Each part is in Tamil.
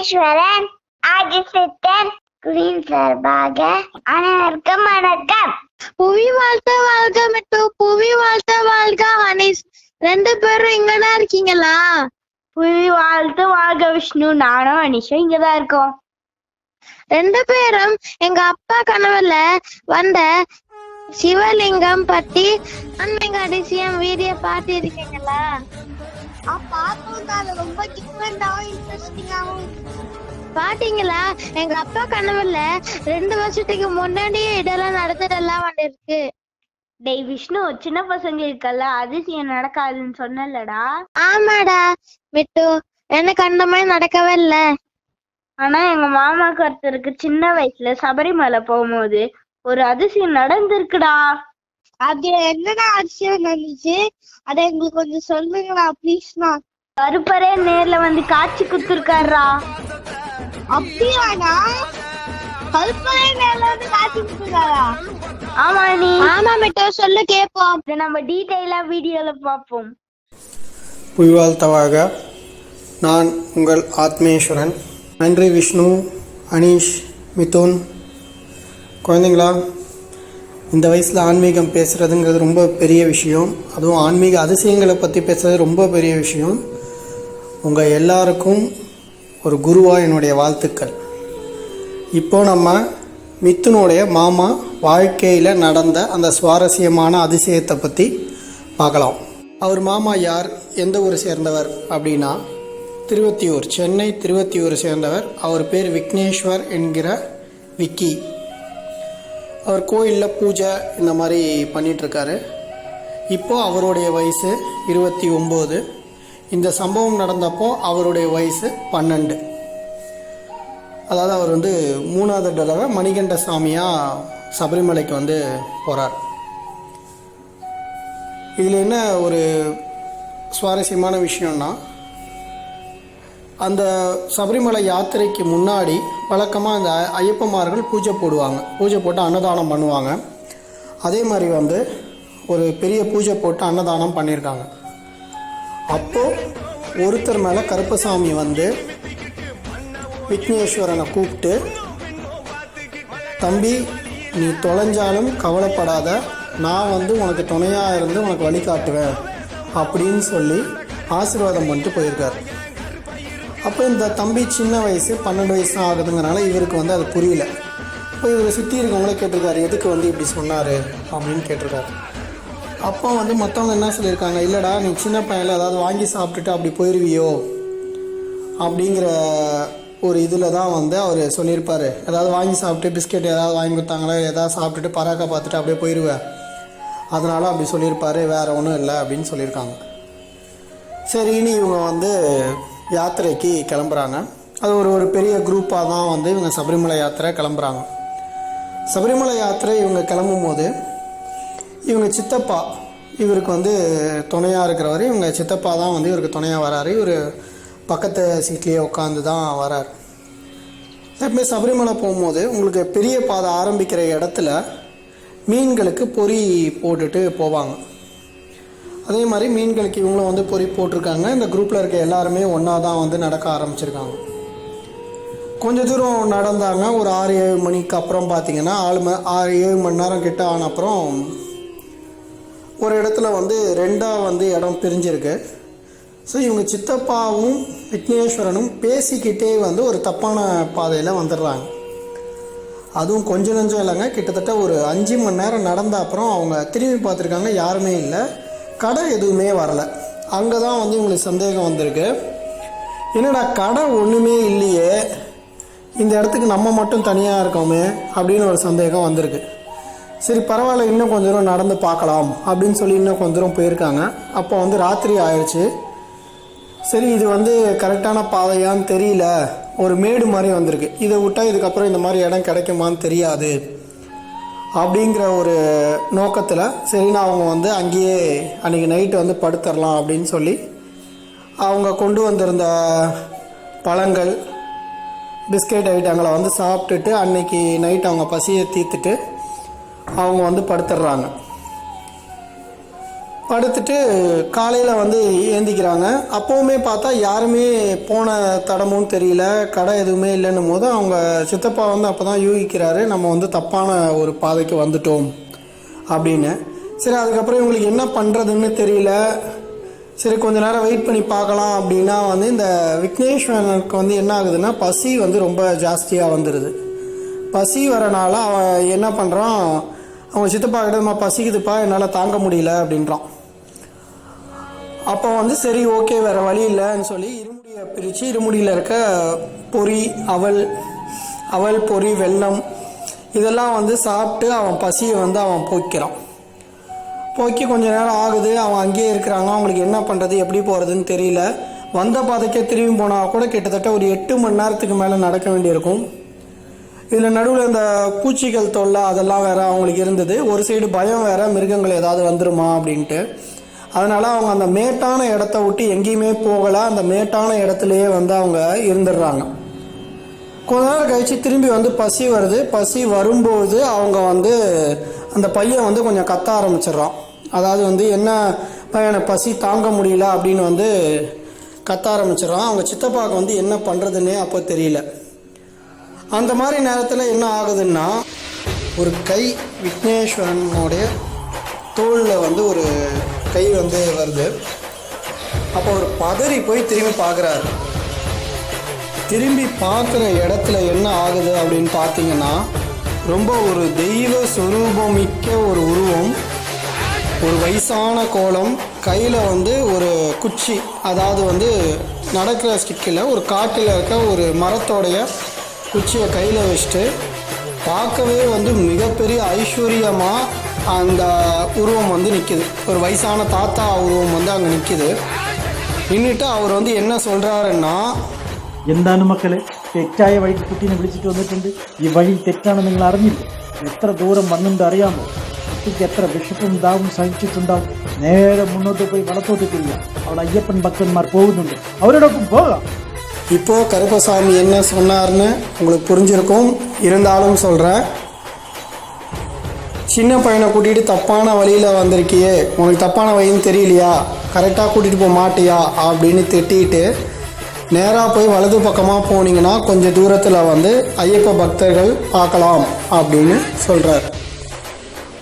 விக்னேஸ்வரன் ஆதிசித்தன் குயின் சார்பாக அனைவருக்கும் வணக்கம். புவி வாழ்த்த வாழ்க மிட்டு, புவி வாழ்த்த வாழ்க அனீஸ். 2 பேரும் இங்கதான் இருக்கீங்களா? புவி வாழ்த்து வாழ்க விஷ்ணு. நானும் அனிஷும் இங்கதான் இருக்கோம். 2 பேரும் எங்க அப்பா கனவுல வந்த சிவலிங்கம் பத்தி ஆன்மீக அதிசயம் வீடியோ பார்த்து இருக்கீங்களா? ரொம்ப டிஃபரெண்டாவும் இன்ட்ரெஸ்டிங்காவும் பாத்தீங்களா? எங்க அப்பா கனவுல 2 வருஷத்துக்கு முன்னாடியே இதெல்லாம் நடந்ததெல்லாம் வந்துருக்கு. டேய் விஷ்ணு, சின்ன பசங்களுக்கெல்ல அதிசயம் நடக்காதுன்னு சொன்னலடா. ஆமாடா மிட்டு, எனக்கு அந்த மாதிரி நடக்கவே இல்ல. ஆனா எங்க மாமாக்கு ஒருத்தருக்கு சின்ன வயசுல சபரிமலை போகும்போது ஒரு அதிசயம் நடந்திருக்குடா. அது என்னடா அதிசயம் நடந்துச்சு? அத எங்களுக்கு கொஞ்சம் சொல்லுங்களா ப்ளீஸ்னா. கருப்பரே நேர்ல வந்து காட்சி குடுத்துருக்காருடா. அப்படியாடா? கருப்பரே நேர்ல வந்து காட்சி குடுத்துருக்காரா? ஆமா நீ. ஆமா மிட்டு, சொல்லு கேப்போம். இதை நம்ம டீடைலா வீடியோல பார்ப்போம். புய்வாழ்த்தவாக நான் உங்கள் ஆத்மேஸ்வரன். நன்றி விஷ்ணு, அனீஷ், மிதுன். குழந்தைங்களா, இந்த வயசில் ஆன்மீகம் பேசுகிறதுங்கிறது ரொம்ப பெரிய விஷயம். அதுவும் ஆன்மீக அதிசயங்களை பற்றி பேசுகிறது ரொம்ப பெரிய விஷயம். உங்கள் எல்லாருக்கும் ஒரு குருவாக என்னுடைய வாழ்த்துக்கள். இப்போது நம்ம மிதுனுடைய மாமா வாழ்க்கையில் நடந்த அந்த சுவாரஸ்யமான அதிசயத்தை பற்றி பார்க்கலாம். அவர் மாமா யார், எந்த ஊரை சேர்ந்தவர் அப்படின்னா திருவத்தியூர், சென்னை திருவத்தியூரை சேர்ந்தவர். அவர் பேர் விக்னேஸ்வர் என்கிற விக்கி. அவர் கோயிலில் பூஜை இந்த மாதிரி பண்ணிகிட்ருக்காரு. இப்போது அவருடைய வயசு 29. இந்த சம்பவம் நடந்தப்போ அவருடைய வயசு 12. அதாவது அவர் 3வது தடவை மணிகண்ட சாமியாக சபரிமலைக்கு போகிறார். இதில் என்ன ஒரு சுவாரஸ்யமான விஷயம்னா, அந்த சபரிமலை யாத்திரைக்கு முன்னாடி வழக்கமாக அந்த ஐயப்பமார்கள் பூஜை போடுவாங்க. பூஜை போட்டு அன்னதானம் பண்ணுவாங்க. அதே மாதிரி ஒரு பெரிய பூஜை போட்டு அன்னதானம் பண்ணியிருக்காங்க. அப்போது ஒருத்தர் மேலே கருப்பசாமி விக்னேஸ்வரனை கூப்பிட்டு, தம்பி நீ தொலைஞ்சாலும் கவலைப்படாத, நான் உனக்கு துணையாக இருந்து உனக்கு வழிகாட்டுவேன் அப்படின்னு சொல்லி ஆசீர்வாதம் பண்ணிட்டு போயிருக்கார். அப்போ இந்த தம்பி சின்ன வயசு, 12 வயசு தான் ஆகுதுங்கிறனால இவருக்கு அது புரியல. இப்போ இவர் சுற்றி இருக்கவங்களே கேட்டிருக்காரு, எதுக்கு இப்படி சொன்னார் அப்படின்னு கேட்டிருக்காரு. அப்போ மற்றவங்க என்ன சொல்லியிருக்காங்க, இல்லைடா நீ சின்ன பையனில் ஏதாவது வாங்கி சாப்பிட்டுட்டு அப்படி போயிடுவியோ அப்படிங்கிற ஒரு இதில் தான் அவர் சொல்லியிருப்பார். ஏதாவது வாங்கி சாப்பிட்டு பிஸ்கெட் ஏதாவது வாங்கி கொடுத்தாங்களா, ஏதாவது சாப்பிட்டுட்டு பராக்கா பார்த்துட்டு அப்படியே போயிடுவேன், அதனால் அப்படி சொல்லியிருப்பார், வேறு ஒன்றும் இல்லை அப்படின்னு சொல்லியிருக்காங்க. சரின்னு இவங்க யாத்திரைக்கு கிளம்புறாங்க. அது ஒரு பெரிய குரூப்பாக தான் இவங்க சபரிமலை யாத்திரை கிளம்புறாங்க. சபரிமலை யாத்திரை இவங்க கிளம்பும் போது இவங்க சித்தப்பா இவருக்கு துணையாக இருக்கிறவர். இவங்க சித்தப்பா தான் இவருக்கு துணையாக வராரு. இவர் பக்கத்து சீட்லேயே உட்காந்து தான் வரார். எப்பவுமே சபரிமலை போகும்போது உங்களுக்கு பெரிய பாதை ஆரம்பிக்கிற இடத்துல மீன்களுக்கு பொறி போட்டுட்டு போவாங்க. அதே மாதிரி மீன்களுக்கு இவங்களும் பொறி போட்டிருக்காங்க. இந்த குரூப்பில் இருக்க எல்லாருமே ஒன்றா தான் நடக்க ஆரம்பிச்சிருக்காங்க. கொஞ்சம் தூரம் நடந்தாங்க. ஒரு 6-7 மணிக்கு அப்புறம் பார்த்திங்கன்னா 6-7 மணி நேரம் கிட்ட ஆன அப்புறம் ஒரு இடத்துல 2ஆக இடம் பிரிஞ்சிருக்கு. ஸோ இவங்க சித்தப்பாவும் விக்னேஸ்வரனும் பேசிக்கிட்டே ஒரு தப்பான பாதையில் வந்துடுறாங்க. அதுவும் கொஞ்சம் நஞ்சம் இல்லைங்க, கிட்டத்தட்ட ஒரு 5 மணி நேரம் நடந்த அப்புறம் அவங்க திரும்பி பார்த்துருக்காங்க, யாருமே இல்லை, கடை எதுவுமே வரலை. அங்கே தான் இவங்களுக்கு சந்தேகம் வந்திருக்கு. என்னடா கடை ஒன்றுமே இல்லையே, இந்த இடத்துக்கு நம்ம மட்டும் தனியாக இருக்கோமே அப்படின்னு ஒரு சந்தேகம் வந்திருக்கு. சரி பரவாயில்ல, இன்னும் கொஞ்சம் தூரம் நடந்து பார்க்கலாம் அப்படின்னு சொல்லி இன்னும் கொஞ்சம் தூரம் போயிருக்காங்க. அப்போ ராத்திரி ஆயிடுச்சு. சரி இது கரெக்டான பாதையான்னு தெரியல, ஒரு மேடு மாதிரி வந்திருக்கு, இதை விட்டால் இதுக்கப்புறம் இந்த மாதிரி இடம் கிடைக்குமான்னு தெரியாது அப்படிங்கிற ஒரு நோக்கத்தில் சரின்னு அவங்க அங்கேயே அன்றைக்கி நைட்டு படுத்துடலாம் அப்படின்னு சொல்லி அவங்க கொண்டு வந்திருந்த பழங்கள் பிஸ்கெட் ஐட்டங்களை சாப்பிட்டுட்டு அன்றைக்கி நைட் அவங்க பசியை தீர்த்துட்டு அவங்க படுத்துடுறாங்க. படுத்துட்டு காலையில் வந்து ஏந்திக்கிறாங்க. அப்போவுமே பார்த்தா யாருமே போன தடமும் தெரியல, கடை எதுவுமே இல்லைன்னும் போது அவங்க சித்தப்பா வந்து அப்போ தான் யூகிக்கிறாரு, நம்ம வந்து தப்பான ஒரு பாதைக்கு வந்துட்டோம் அப்படின்னு. சரி, அதுக்கப்புறம் இவங்களுக்கு என்ன பண்ணுறதுன்னு தெரியல. சரி, கொஞ்ச நேரம் வெயிட் பண்ணி பார்க்கலாம் அப்படின்னா வந்து இந்த விக்னேஸ்வரனுக்கு வந்து என்ன ஆகுதுன்னா பசி வந்து ரொம்ப ஜாஸ்தியாக வந்துடுது. பசி வரனால அவன் என்ன பண்ணுறான், அவன் சித்தப்பா கிட்ட பசிக்குதுப்பா என்னால் தாங்க முடியல அப்படின்றான். அப்போ வந்து சரி ஓகே வேறு வழி இல்லைன்னு சொல்லி இருமுடியை பிரித்து இருமுடியில் இருக்க பொரி, அவல் பொரி, வெல்லம் இதெல்லாம் வந்து சாப்பிட்டு அவன் பசியை வந்து அவன் போக்கிறான். போக்கி கொஞ்ச நேரம் ஆகுது, அவன் அங்கேயே இருக்கிறாங்க. அவங்களுக்கு என்ன பண்ணுறது எப்படி போகிறதுன்னு தெரியல. வந்த பாதைக்கே திரும்பி போனால் கூட கிட்டத்தட்ட ஒரு 8 மணி நேரத்துக்கு மேலே நடக்க வேண்டியிருக்கும். இதில் நடுவில் இந்த பூச்சிகள் தொல்லை அதெல்லாம் வேறு அவங்களுக்கு இருந்தது. ஒரு சைடு பயம் வேறு, மிருகங்கள் ஏதாவது வந்துருமா அப்படின்ட்டு. அதனால் அவங்க அந்த மேட்டான இடத்த விட்டு எங்கேயுமே போகலை. அந்த மேட்டான இடத்துலையே வந்து அவங்க இருந்துடுறாங்க. கொஞ்ச நேரம் கழித்து திரும்பி வந்து பசி வருது. பசி வரும்போது அவங்க வந்து அந்த பையன் வந்து கொஞ்சம் கத்த ஆரம்பிச்சிடுறான். அதாவது வந்து என்ன பையனை பசி தாங்க முடியல அப்படின்னு வந்து கத்த ஆரம்பிச்சிடுறான். அவங்க சித்தப்பாவுக்கு வந்து என்ன பண்ணுறதுன்னே அப்போ தெரியல. அந்த மாதிரி நேரத்தில் என்ன ஆகுதுன்னா ஒரு கை விக்னேஸ்வரனுடைய தோளில் வந்து ஒரு கை வந்து வருது. அப்போ ஒரு பதறி போய் திரும்பி பார்க்குறாரு. திரும்பி பார்க்குற இடத்துல என்ன ஆகுது அப்படின்னு பார்த்தீங்கன்னா ரொம்ப ஒரு தெய்வ சொரூபமிக்க ஒரு உருவம், ஒரு வயசான கோலம், கையில் வந்து ஒரு குச்சி, அதாவது வந்து நடக்கிற ஸ்டிக்கில் ஒரு காட்டில் இருக்க ஒரு மரத்தோடைய குச்சியை கையில் வச்சுட்டு பார்க்கவே வந்து மிகப்பெரிய ஐஸ்வர்யமாக அந்த உருவம் வந்து நிற்கிது. ஒரு வயசான தாத்தா உருவம் வந்து அங்கே நிற்கிது. நின்றுட்டு அவர் வந்து என்ன சொல்கிறாருன்னா, എന്താണ് മക്കളെ, തെറ്റായ വഴിക്ക് കുട്ടീനെ വിളിച്ചിട്ട് വന്നിട്ടുണ്ട്. ഈ വഴി തെറ്റാണെന്ന് നിങ്ങൾ അറിഞ്ഞില്ല. എത്ര ദൂരം വന്നിട്ട് അറിയാമോ? കുട്ടിക്ക് എത്ര വിശപ്പും ദാവും സഹിച്ചിട്ടുണ്ടാവും. നേരെ മുന്നോട്ട് പോയി വലത്തോട്ട് തിരിയാം. അവിടെ അയ്യപ്പൻ ഭക്തന്മാർ പോകുന്നുണ്ട്, അവരോടൊപ്പം പോകാം. இப்போ கருப்பசாமி என்ன சொன்னார்னு உங்களுக்கு புரிஞ்சிருக்கும். இருந்தாலும் சொல்கிறேன். சின்ன பையனை கூட்டிகிட்டு தப்பான வழியில் வந்திருக்கியே, உனக்கு தப்பான வழின்னு தெரியலையா, கரெக்டாக கூட்டிகிட்டு போக மாட்டியா அப்படின்னு திட்டிட்டு நேராக போய் வலது பக்கமாக போனீங்கன்னா கொஞ்சம் தூரத்தில் வந்து ஐயப்ப பக்தர்கள் பார்க்கலாம் அப்படின்னு சொல்கிறார்.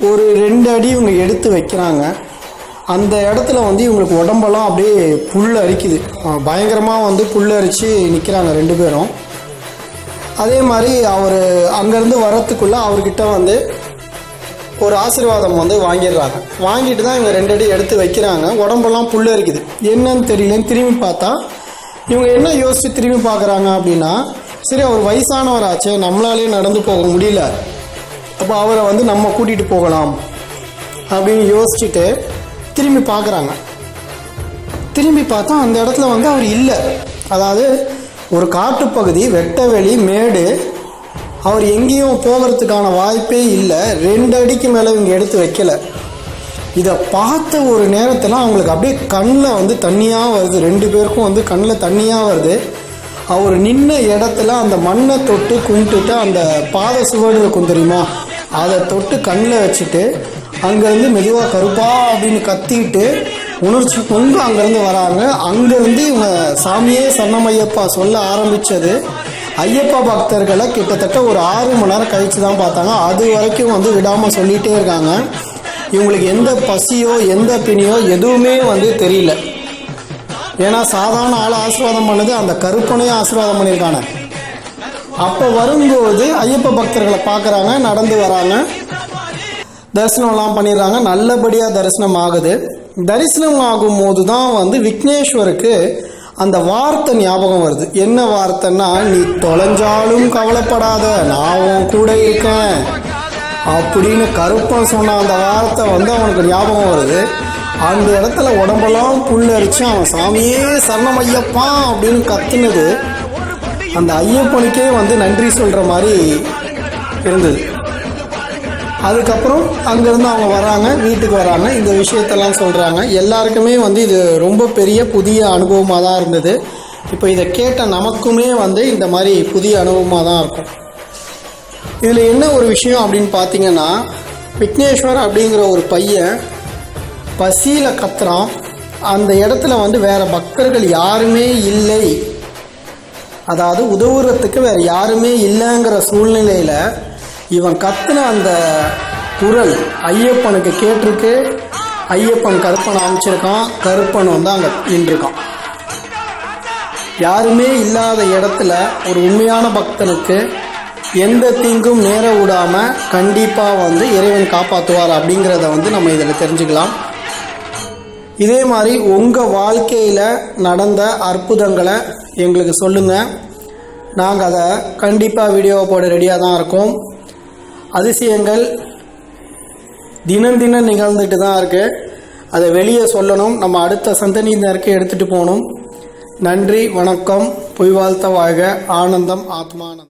ஒரு 2 அடி இவங்க எடுத்து வைக்கிறாங்க. அந்த இடத்துல வந்து இவங்களுக்கு உடம்பெல்லாம் அப்படியே புல் அரிக்குது. பயங்கரமாக வந்து புல் அரித்து நிற்கிறாங்க 2 பேரும். அதே மாதிரி அவர் அங்கேருந்து வரத்துக்குள்ளே அவர்கிட்ட வந்து ஒரு ஆசீர்வாதம் வந்து வாங்கிடுறாங்க. வாங்கிட்டு தான் இவங்க 2 அடி எடுத்து வைக்கிறாங்க. உடம்பெல்லாம் புல் அரிக்குது. என்னன்னு தெரியலன்னு திரும்பி பார்த்தா இவங்க என்ன யோசித்து திரும்பி பார்க்குறாங்க அப்படின்னா, சரி அவர் வயசானவராச்சே, நம்மளாலே நடந்து போக முடியல, அப்போ அவரை வந்து நம்ம கூட்டிகிட்டு போகலாம் அப்படின்னு யோசிச்சுட்டு திரும்பி பார்க்குறாங்க. திரும்பி பார்த்தா அந்த இடத்துல வந்து அவர் இல்லை. அதாவது ஒரு காட்டுப்பகுதி, வெட்டவெளி, மேடு, அவர் எங்கேயும் போகிறதுக்கான வாய்ப்பே இல்லை. 2 அடிக்கு மேலே இவங்க எடுத்து வைக்கலை. இதை பார்த்த ஒரு நேரத்தில் அவங்களுக்கு அப்படியே கண்ணில் வந்து தண்ணியாக வருது. 2 பேருக்கும் வந்து கண்ணில் தண்ணியாக வருது. அவர் நின்ன இடத்துல அந்த மண்ணை தொட்டு கும்பிட்டுட்டு அந்த பாத சுவடு இருக்கும் தெரியுமா, அதை தொட்டு கண்ணில் வச்சுட்டு அங்கேருந்து மெதுவாக கருப்பா அப்படின்னு கத்திட்டு உணர்ச்சி கொண்டு அங்கேருந்து வராங்க. அங்கேருந்து இவங்க சாமியே சரணமையப்பா சொல்ல ஆரம்பித்தது ஐயப்பா பக்தர்களை கிட்டத்தட்ட ஒரு 6 மணி நேரம் கழித்து தான் பார்த்தாங்க. அது வரைக்கும் வந்து விடாமல் சொல்லிகிட்டே இருக்காங்க. இவங்களுக்கு எந்த பசியோ எந்த பிணியோ எதுவுமே வந்து தெரியல. ஏன்னா சாதாரண ஆள் ஆசீர்வாதம் பண்ணது அந்த கருப்பனையும் ஆசீர்வாதம் பண்ணியிருக்காங்க. அப்போ வரும்போது ஐயப்ப பக்தர்களை பார்க்குறாங்க, நடந்து வராங்க, தரிசனம்லாம் பண்ணிடுறாங்க. நல்லபடியாக தரிசனம் ஆகுது. தரிசனம் ஆகும்போது தான் வந்து விக்னேஸ்வருக்கு அந்த வார்த்தை ஞாபகம் வருது. என்ன வார்த்தைன்னா, நீ தொலைஞ்சாலும் கவலைப்படாத, நான் உன் கூட இருக்கேன் அப்படின்னு கருப்பன் சொன்ன அந்த வார்த்தை வந்து அவனுக்கு ஞாபகம் வருது. அந்த இடத்துல உடம்பெல்லாம் புல் அரிச்சு அவன் சாமியே சரணம் ஐயப்பா அப்படின்னு கத்துனது அந்த ஐயப்பனுக்கே வந்து நன்றி சொல்கிற மாதிரி இருந்தது. அதுக்கப்புறம் அங்கேருந்து அவங்க வராங்க, வீட்டுக்கு வராங்க, இந்த விஷயத்தெல்லாம் சொல்கிறாங்க. எல்லாருக்குமே வந்து இது ரொம்ப பெரிய புதிய அனுபவமாக தான் இருந்தது. இப்போ இதை கேட்ட நமக்குமே வந்து இந்த மாதிரி புதிய அனுபவமாக தான் இருக்கும். இதில் என்ன ஒரு விஷயம் அப்படின்னு பார்த்தீங்கன்னா, விக்னேஸ்வர் அப்படிங்கிற ஒரு பையன் பசியில் கத்துறான். அந்த இடத்துல வந்து வேற பக்தர்கள் யாருமே இல்லை, அதாவது உதவுறதுக்கு வேற யாருமே இல்லைங்கிற சூழ்நிலையில் இவன் கத்துன அந்த குரல் ஐயப்பனுக்கு கேட்டிருக்கு. ஐயப்பன் கருப்பனை அமைச்சிருக்கான். கருப்பன் வந்து அங்கே நின்றுருக்கான். யாருமே இல்லாத இடத்துல ஒரு உண்மையான பக்தனுக்கு எந்த தீங்கும் நேர விடாமல் கண்டிப்பாக வந்து இறைவன் காப்பாற்றுவார் அப்படிங்கிறத வந்து நம்ம இதில் தெரிஞ்சுக்கலாம். இதே மாதிரி உங்கள் வாழ்க்கையில் நடந்த அற்புதங்களை எங்களுக்கு சொல்லுங்கள். நாங்கள் அதை கண்டிப்பாக வீடியோவை போட ரெடியாக தான் இருக்கோம். அதிசயங்கள் தினம் தினம் நிகழ்ந்துட்டு தான் இருக்குது. அதை வெளியே சொல்லணும், நம்ம அடுத்த சந்ததியினருக்கு எடுத்துகிட்டு போகணும். நன்றி, வணக்கம். பொய் வாழ்த்த வாழ்க. ஆனந்தம் ஆத்மானந்தம்.